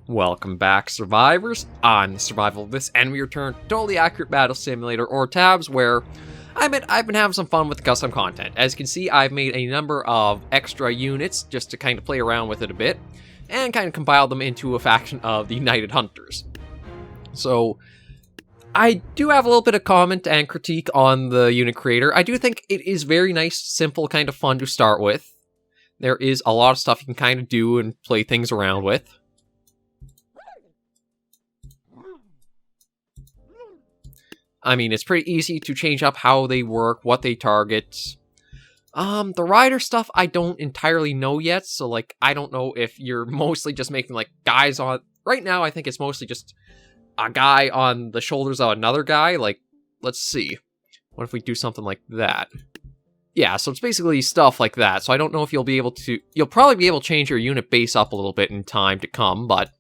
Welcome back, survivors. I'm Survivalvis, and we return to Totally Accurate Battle Simulator, or Tabs, where I've been having some fun with the custom content. As you can see, I've made a number of extra units just to kind of play around with it a bit, and kind of compile them into a faction of the United Hunters. So, I do have a little bit of comment and critique on the unit creator. I do think it is very nice, simple, kind of fun to start with. There is a lot of stuff you can kind of do and play things around with. I mean, it's pretty easy to change up how they work, what they target. The rider stuff, I don't entirely know yet, so, like, I don't know if you're mostly just making, like, guys on... Right now, I think it's mostly just a guy on the shoulders of another guy. Like, let's see. What if we do something like that? Yeah, so it's basically stuff like that, so I don't know if you'll be able to... You'll probably be able to change your unit base up a little bit in time to come, but...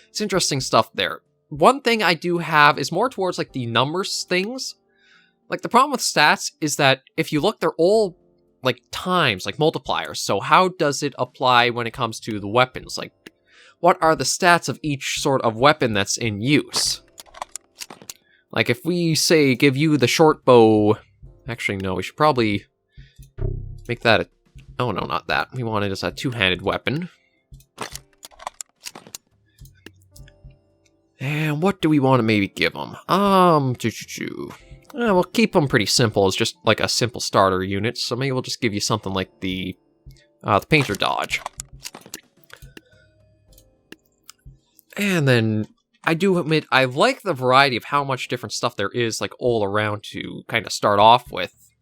It's interesting stuff there. One thing I do have is more towards, like, the numbers things. Like, the problem with stats is that if you look, they're all, like, times, like, multipliers. So how does it apply when it comes to the weapons? Like, what are the stats of each sort of weapon that's in use? Like, if we, say, give you the short bow... Actually, no, we should probably make that a... Oh, no, not that. We want it as a two-handed weapon. And what do we want to maybe give them? We'll keep them pretty simple. It's just like a simple starter unit. So maybe we'll just give you something like the Painter Dodge. And then I do admit I like the variety of how much different stuff there is, like, all around to kind of start off with.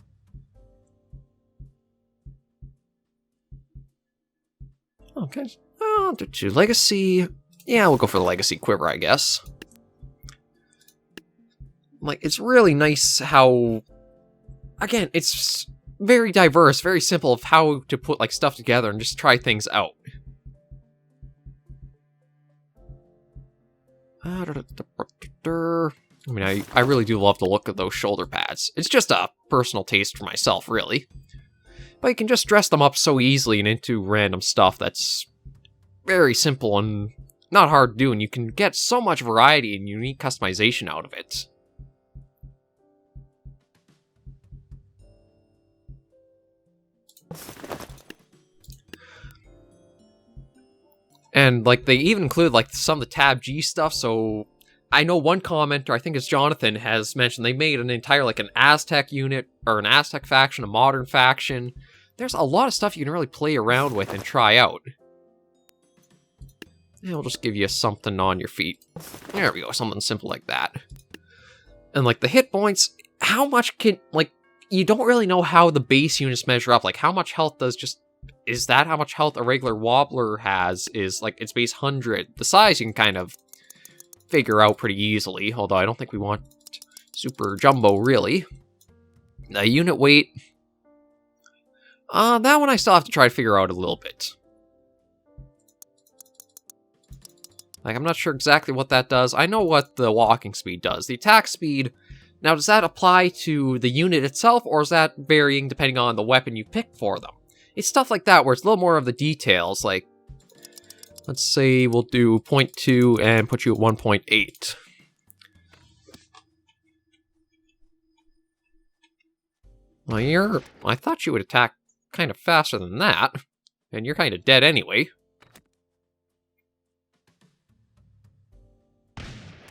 Okay. Legacy. Yeah, we'll go for the Legacy Quiver, I guess. Like, it's really nice how... Again, it's very diverse, very simple of how to put, like, stuff together and just try things out. I mean, I really do love the look of those shoulder pads. It's just a personal taste for myself, really. But you can just dress them up so easily and into random stuff that's very simple and not hard to do, and you can get so much variety and unique customization out of it. And, like, they even include, like, some of the Tab G stuff, so... I know one commenter, I think it's Jonathan, has mentioned they made an entire, like, an Aztec unit, or an Aztec faction, a modern faction. There's a lot of stuff you can really play around with and try out. And we'll just give you something on your feet. There we go, something simple like that. And, like, the hit points, how much can... Like, you don't really know how the base units measure up. Like, how much health does just... Is that how much health a regular Wobbler has? Is, like, its base 100? The size you can kind of figure out pretty easily, although I don't think we want super jumbo, really. The unit weight... that one I still have to try to figure out a little bit. Like, I'm not sure exactly what that does. I know what the walking speed does. The attack speed... Now, does that apply to the unit itself, or is that varying depending on the weapon you pick for them? It's stuff like that, where it's a little more of the details, like... Let's say we'll do 0.2 and put you at 1.8. Well, I thought you would attack kind of faster than that, and you're kind of dead anyway.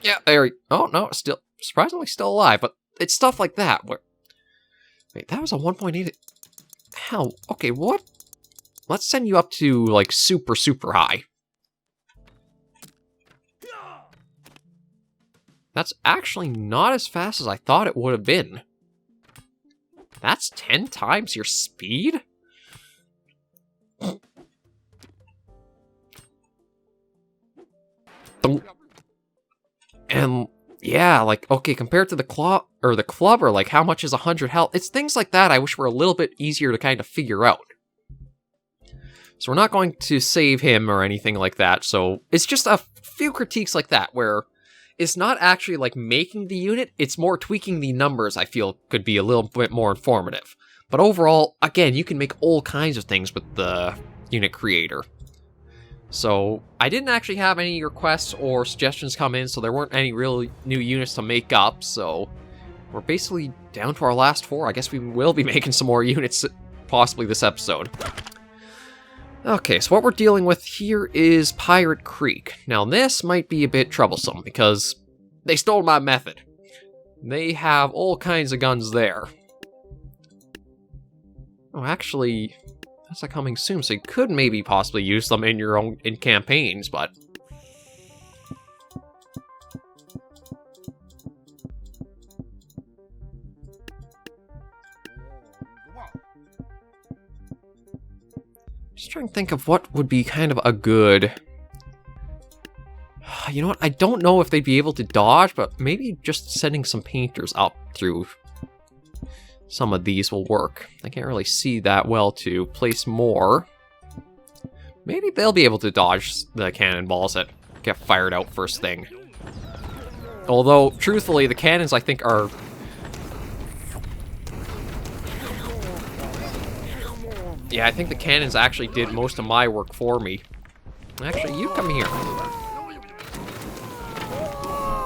Yeah, there. Oh no, still surprisingly still alive, but it's stuff like that. Where, wait, that was a 1.8. Hell, okay, what? Let's send you up to like super high. That's actually not as fast as I thought it would have been. That's 10 times your speed? And yeah, like, okay, compared to the clubber, like, how much is 100 health? It's things like that I wish were a little bit easier to kind of figure out. So we're not going to save him or anything like that, so it's just a few critiques like that, where it's not actually, like, making the unit, it's more tweaking the numbers I feel could be a little bit more informative. But overall, again, you can make all kinds of things with the unit creator. So I didn't actually have any requests or suggestions come in, so there weren't any real new units to make up, so we're basically down to our last 4. I guess we will be making some more units possibly this episode. Okay, so what we're dealing with here is Pirate Creek. Now this might be a bit troublesome because they stole my method. They have all kinds of guns there. Oh, actually, that's coming soon, so you could maybe possibly use them in your own campaigns, but just trying to think of what would be kind of a good. You know what? I don't know if they'd be able to dodge, but maybe just sending some painters up through some of these will work. I can't really see that well to place more. Maybe they'll be able to dodge the cannonballs that get fired out first thing. Although, truthfully, the cannons I think are... Yeah, I think the cannons actually did most of my work for me. Actually, you come here.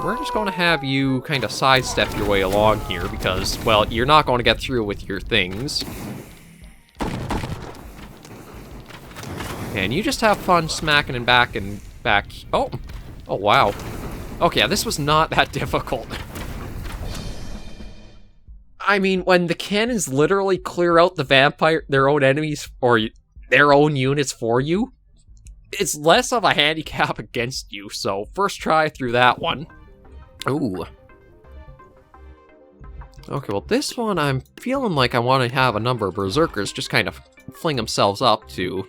We're just going to have you kind of sidestep your way along here because, well, you're not going to get through with your things. And you just have fun smacking and back and back. Oh, wow. Okay, this was not that difficult. I mean, when the cannons literally clear out their own enemies, or their own units for you, it's less of a handicap against you, so first try through that one. Ooh. Okay, well this one I'm feeling like I want to have a number of berserkers just kind of fling themselves up to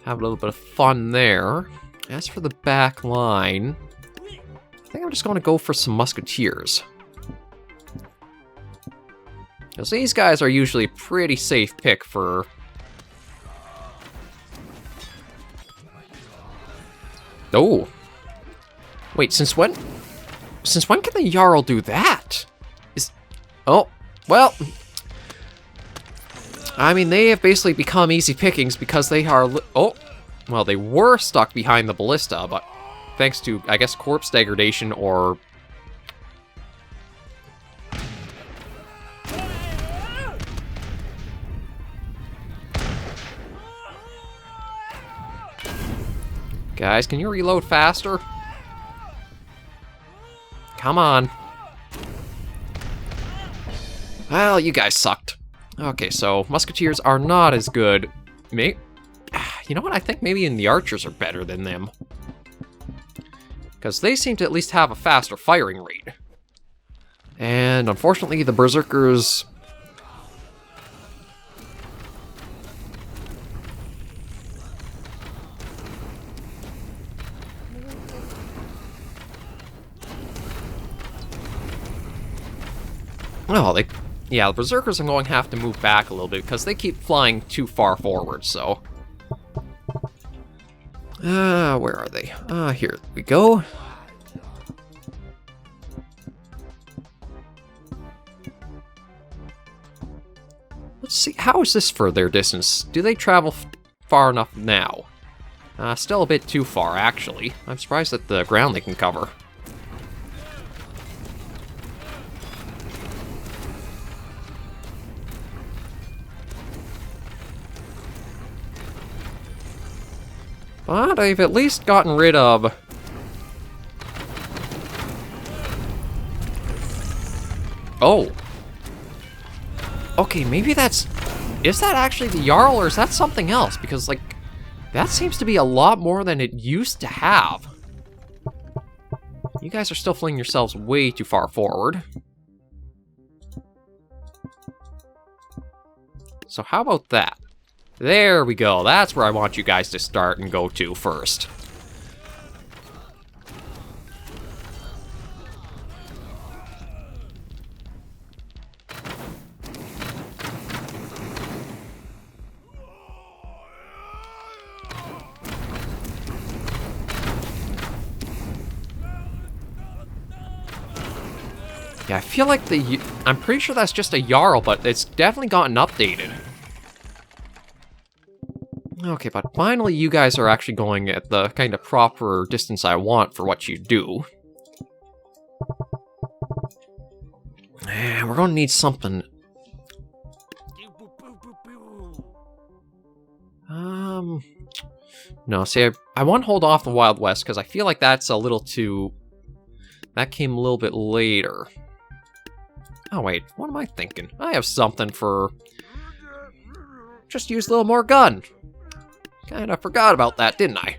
have a little bit of fun there. As for the back line, I think I'm just going to go for some musketeers. Because these guys are usually a pretty safe pick for... Oh. Wait, since when can the Jarl do that? Oh, well... I mean, they have basically become easy pickings because they are... Well, they were stuck behind the ballista, but thanks to, I guess, corpse degradation or... Guys, can you reload faster? Come on. Well, you guys sucked. Okay, so musketeers are not as good. You know what? I think maybe the archers are better than them. Because they seem to at least have a faster firing rate. And unfortunately, the berserkers... Oh, yeah, the berserkers are going to have to move back a little bit because they keep flying too far forward, so... where are they? Here we go. Let's see, how is this for their distance? Do they travel far enough now? Still a bit too far, actually. I'm surprised at the ground they can cover. But I've at least gotten rid of... Oh. Okay, maybe that's... Is that actually the Jarl, or is that something else? Because, like, that seems to be a lot more than it used to have. You guys are still flinging yourselves way too far forward. So how about that? There we go. That's where I want you guys to start and go to first. Yeah, I feel like I'm pretty sure that's just a Jarl, but it's definitely gotten updated. Okay, but finally you guys are actually going at the kind of proper distance I want for what you do. We're gonna need something. No, see, I want to hold off the Wild West, because I feel like that's a little too... That came a little bit later. Oh, wait, what am I thinking? I have something for... Just use a little more gun. Kinda forgot about that, didn't I?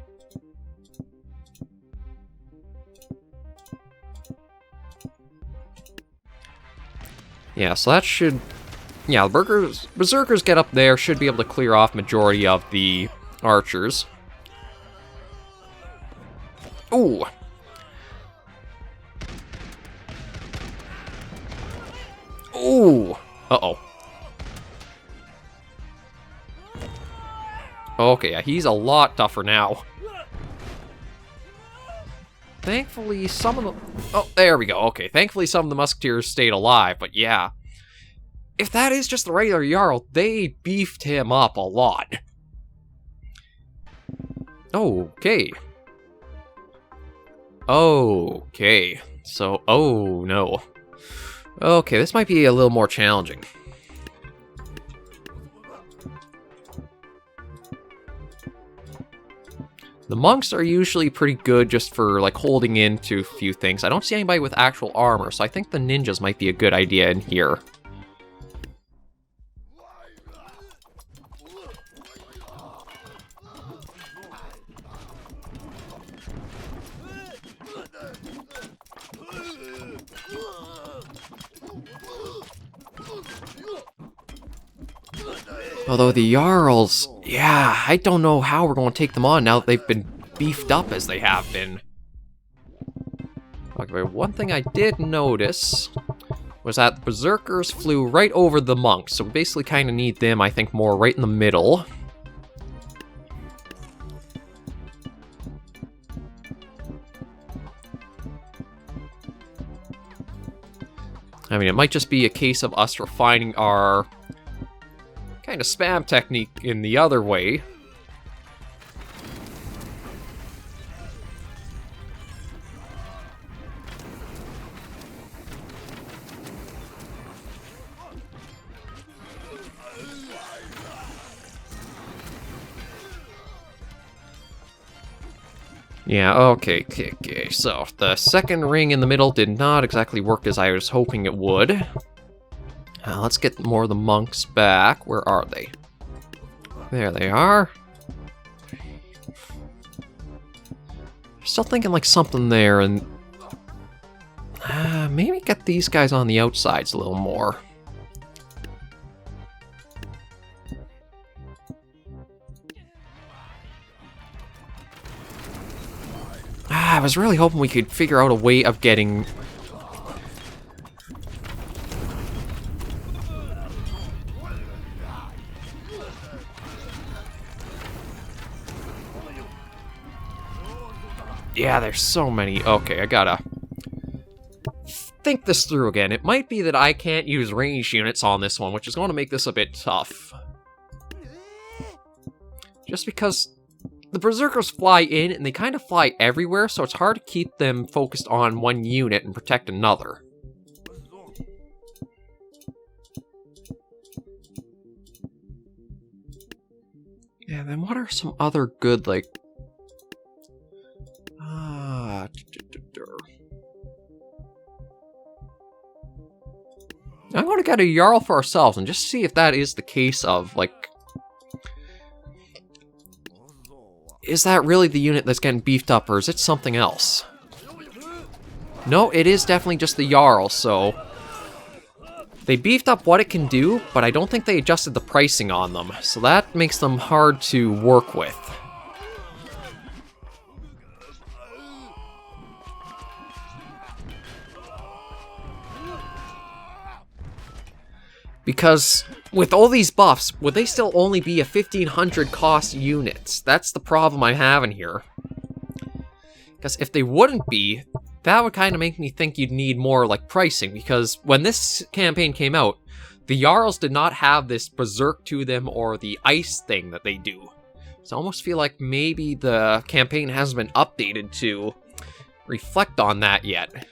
Yeah, so that should... Yeah, the Berserkers get up there, should be able to clear off majority of the archers. Ooh! Ooh! Uh-oh. Okay, yeah, he's a lot tougher now. Thankfully, some of the... Oh, there we go. Okay, thankfully some of the Musketeers stayed alive, but yeah. If that is just the regular Jarl, they beefed him up a lot. Okay. Okay. So, oh no. Okay, this might be a little more challenging. The monks are usually pretty good just for, like, holding into a few things. I don't see anybody with actual armor, so I think the ninjas might be a good idea in here. Although the Jarls, yeah, I don't know how we're going to take them on now that they've been beefed up as they have been. Okay, one thing I did notice was that the Berserkers flew right over the monks, so we basically kind of need them, I think, more right in the middle. I mean, it might just be a case of us refining our kind of spam technique in the other way. Yeah, okay. So, the second ring in the middle did not exactly work as I was hoping it would. Let's get more of the monks back. Where are they? There they are. Still thinking like something there, and maybe get these guys on the outsides a little more. I was really hoping we could figure out a way of getting... Yeah, there's so many. Okay, I gotta think this through again. It might be that I can't use ranged units on this one, which is going to make this a bit tough. Just because the Berserkers fly in, and they kind of fly everywhere, so it's hard to keep them focused on one unit and protect another. Yeah, then what are some other good, like... I'm going to get a Jarl for ourselves and just see if that is the case of, like... Is that really the unit that's getting beefed up, or is it something else? No, it is definitely just the Jarl, so... They beefed up what it can do, but I don't think they adjusted the pricing on them, so that makes them hard to work with. Because with all these buffs, would they still only be a 1500 cost unit? That's the problem I'm having here. Because if they wouldn't be, that would kind of make me think you'd need more like pricing, because when this campaign came out, the Jarls did not have this berserk to them or the ice thing that they do. So I almost feel like maybe the campaign hasn't been updated to reflect on that yet.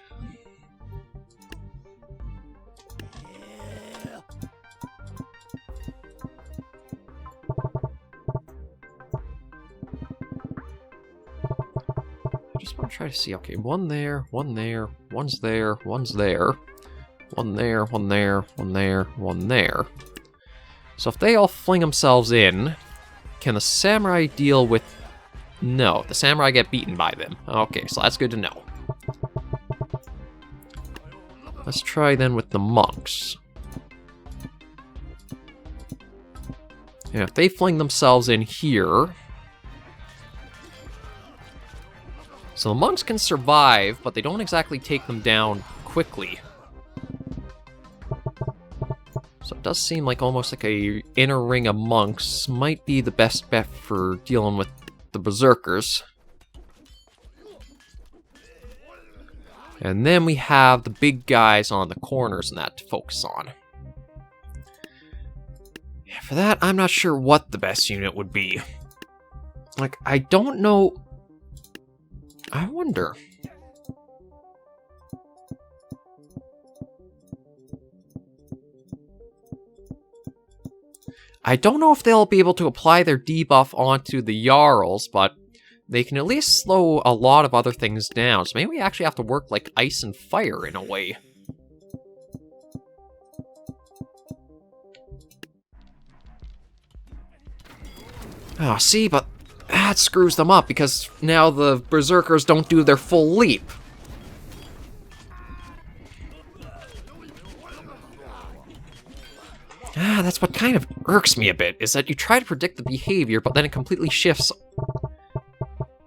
I just want to try to see, okay, one there, one's there, one's there, one there, one there, one there, one there. So if they all fling themselves in, can the samurai deal with... No, the samurai get beaten by them. Okay, so that's good to know. Let's try then with the monks. Yeah, if they fling themselves in here... So the monks can survive, but they don't exactly take them down quickly. So it does seem like almost like a inner ring of monks might be the best bet for dealing with the berserkers. And then we have the big guys on the corners and that to focus on. Yeah, for that, I'm not sure what the best unit would be. Like, I don't know... I wonder. I don't know if they'll be able to apply their debuff onto the Jarls, but they can at least slow a lot of other things down. So maybe we actually have to work like ice and fire in a way. Oh, see, but that screws them up because now the berserkers don't do their full leap. That's what kind of irks me a bit, is that you try to predict the behavior, but then it completely shifts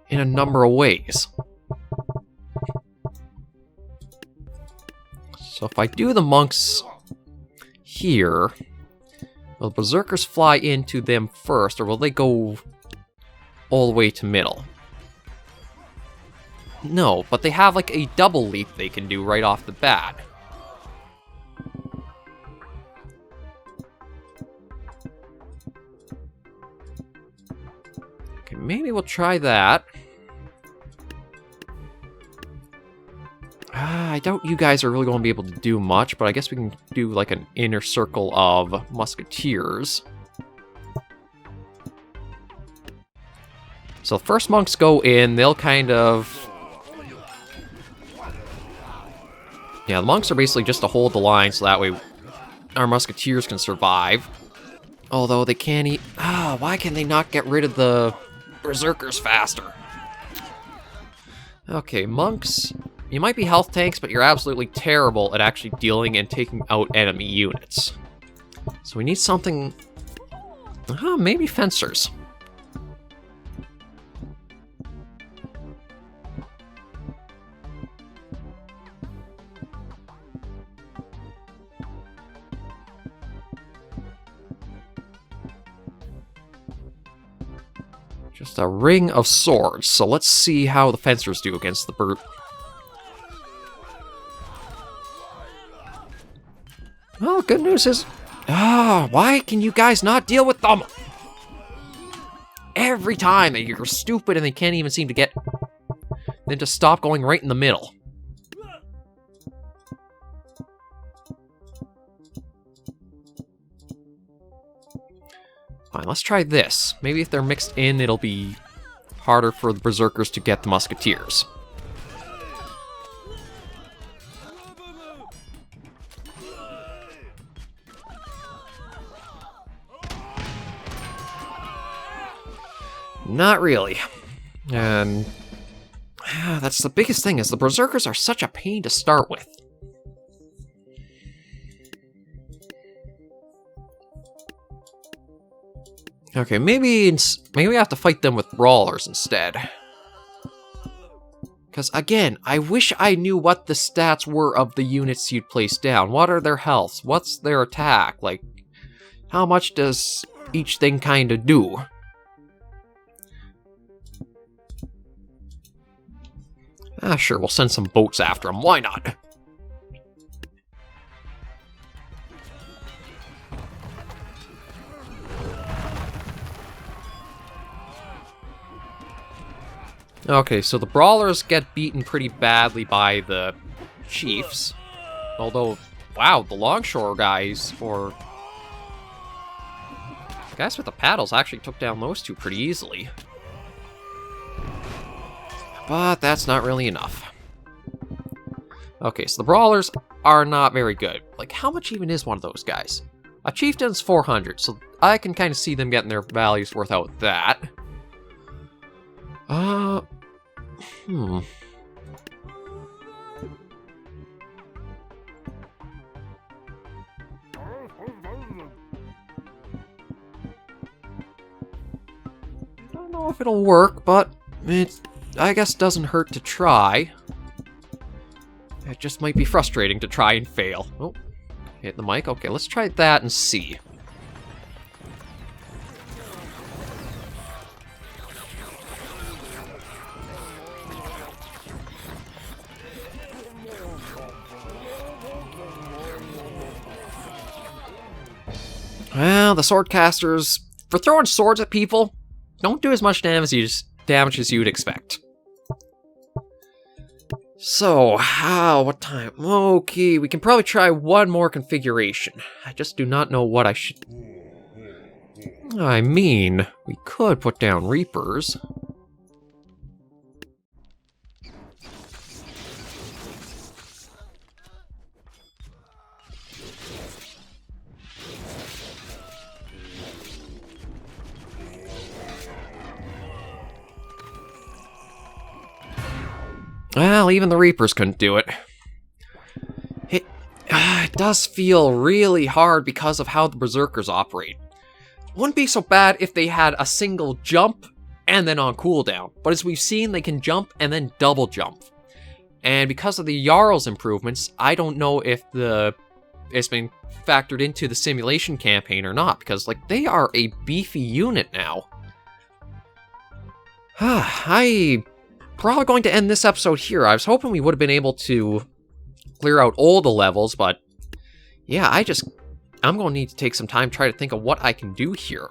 in a number of ways. So if I do the monks here, will the berserkers fly into them first, or will they go all the way to middle? No, but they have like a double leap they can do right off the bat. Okay, maybe we'll try that. I doubt you guys are really going to be able to do much, but I guess we can do like an inner circle of musketeers. So first monks go in, they'll kind of... Yeah, the monks are basically just to hold the line so that way our musketeers can survive. Although they can't eat... why can they not get rid of the berserkers faster? Okay, monks... You might be health tanks, but you're absolutely terrible at actually dealing and taking out enemy units. So we need something... maybe fencers. Just a ring of swords. So let's see how the fencers do against the Well, good news is... why can you guys not deal with them? Every time you're stupid and they can't even seem to get... Then to stop going right in the middle. Fine, let's try this. Maybe if they're mixed in, it'll be harder for the berserkers to get the musketeers. Not really. And that's the biggest thing, is the berserkers are such a pain to start with. Okay, maybe we have to fight them with brawlers instead. Because again, I wish I knew what the stats were of the units you'd place down. What are their healths? What's their attack? Like, how much does each thing kind of do? Sure, we'll send some boats after them. Why not? Okay, so the brawlers get beaten pretty badly by the chiefs. Although, wow, the longshore guys, or the guys with the paddles, actually took down those two pretty easily. But that's not really enough. Okay, so the brawlers are not very good. Like, how much even is one of those guys? A chieftain's 400, so I can kind of see them getting their values worth out that. I don't know if it'll work, but it, I guess, doesn't hurt to try. It just might be frustrating to try and fail. Oh, hit the mic. Okay, let's try that and see. Well, the swordcasters, for throwing swords at people, don't do as much damage as you'd expect. So, what time? Okay, we can probably try one more configuration. I just do not know what I should... I mean, we could put down Reapers. Well, even the Reapers couldn't do it. It does feel really hard because of how the Berserkers operate. Wouldn't be so bad if they had a single jump and then on cooldown, but as we've seen, they can jump and then double jump. And because of the Jarls improvements, I don't know if it's been factored into the simulation campaign or not, because like they are a beefy unit now. I'm probably going to end this episode here. I was hoping we would have been able to clear out all the levels, but yeah, I'm going to need to take some time to try to think of what I can do here.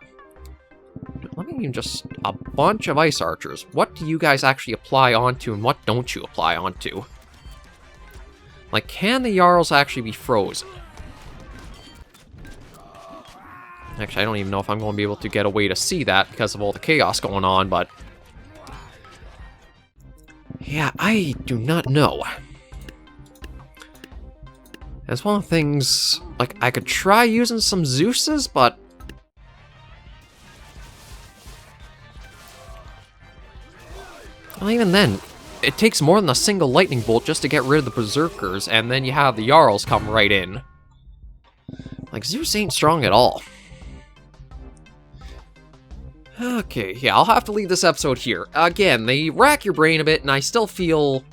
Let me just a bunch of ice archers. What do you guys actually apply onto and what don't you apply onto? Like, can the Jarls actually be frozen? Actually, I don't even know if I'm going to be able to get a way to see that because of all the chaos going on, but yeah, I do not know. That's one of the things, like, I could try using some Zeus's, but well, even then, it takes more than a single lightning bolt just to get rid of the Berserkers, and then you have the Jarls come right in. Like, Zeus ain't strong at all. Okay, yeah, I'll have to leave this episode here. Again, they rack your brain a bit, and I still feel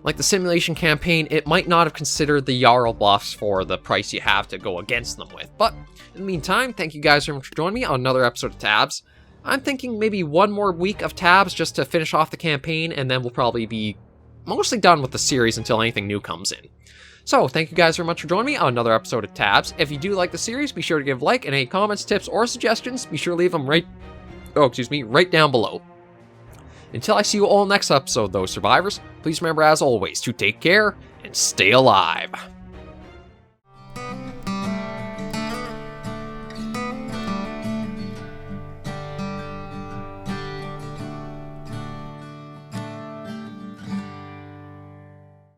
like the simulation campaign, it might not have considered the Jarl buffs for the price you have to go against them with. But in the meantime, thank you guys very much for joining me on another episode of Tabs. I'm thinking maybe one more week of Tabs just to finish off the campaign, and then we'll probably be mostly done with the series until anything new comes in. So, thank you guys very much for joining me on another episode of Tabs. If you do like the series, be sure to give a like, and any comments, tips, or suggestions, be sure to leave them right down below. Until I see you all next episode, though, survivors, please remember, as always, to take care and stay alive.